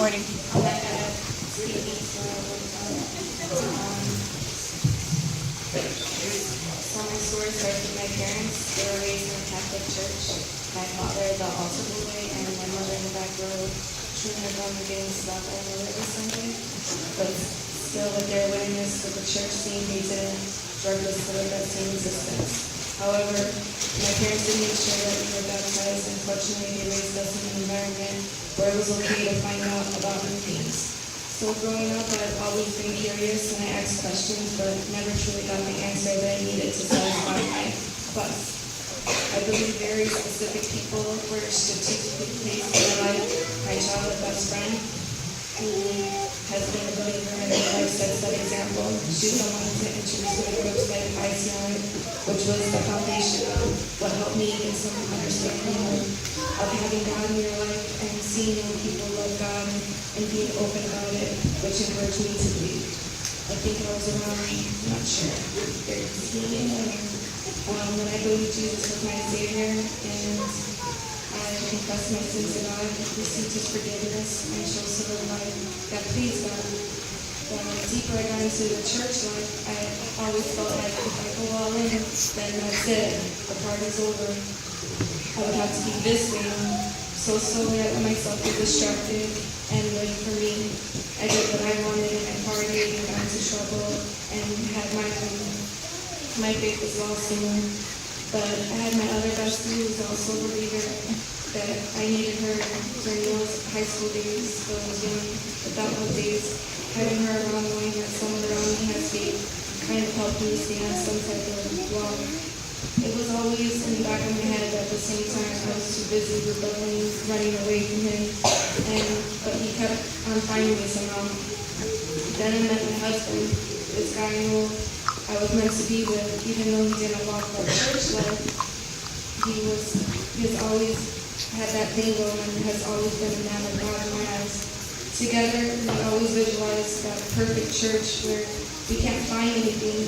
recording. I'm not gonna speak into so my story starts with my parents. They were raised in a Catholic church. My father, the altar boy, and my mother in the back row, chewing her gum and getting slapped all over every Sunday. But still, with their awareness of the church scene, they didn't drug us to that same existence. However, my parents did make sure that we were baptized, and fortunately they raised us in an environment where it was okay to find out about new things. So growing up, I've always been curious and I asked questions, but never truly got the answer that I needed to satisfy my quest. I believe very specific people were strategically placed in my life. My childhood best friend, who has been a believer in my life, sets that example. She's the one to introduce me to groups like ICR, which was the foundation of what helped me get some understanding of having God in your life and seeing when people love God and being open about it, which encouraged me to believe. I think I was around, I'm not sure, 13 when I believed Jesus was my Savior, and I confessed my sins to God, received His forgiveness, and chose to live a life that pleased God. The deeper I got into the church life, I always felt like if I go all in, then that's it. The party's over. I would have to be this way. So slowly I let myself get distracted and live for me. I did what I wanted and I partied and got into trouble and had my fun. My faith was lost in me. But I had my other bestie who was also a believer that I needed her during those high school days, those young adulthood days. Having her around, knowing that someone around me has faith, kind of helped me stay on some type of walk. It was always in the back of my head, but at the same time I was too busy rebelling, running away from him, but he kept on finding me somehow. Then I met my husband, this guy who I was meant to be with, even though he didn't walk that church life. He has always had that thing going and has always been a man of God in my eyes. Together, we always visualize that perfect church where we can't find anything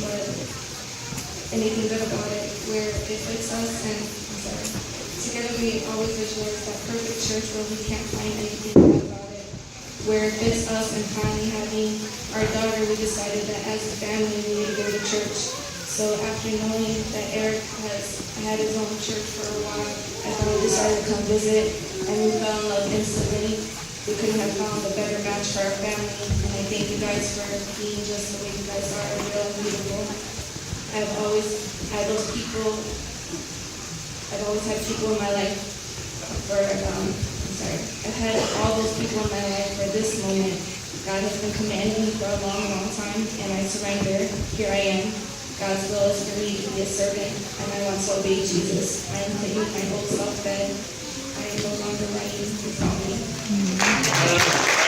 good about it, where it fits us, and together we always visualize that perfect church where we can't find anything bad about it, where it fits us, and finally having our daughter, we decided that as a family we need to go to church. So after knowing that Eric has had his own church for a while, I finally decided to come visit, and we fell in love instantly. We couldn't have found a better match for our family, and I thank you guys for being just the way you guys are, real and beautiful. I've always had people in my life I've had all those people in my life for this moment. God has been commanding me for a long, long time, and I surrender. Here I am. God's will is for me to be a servant, and I want to obey Jesus. I am taking my old self dead. I am no longer running without me.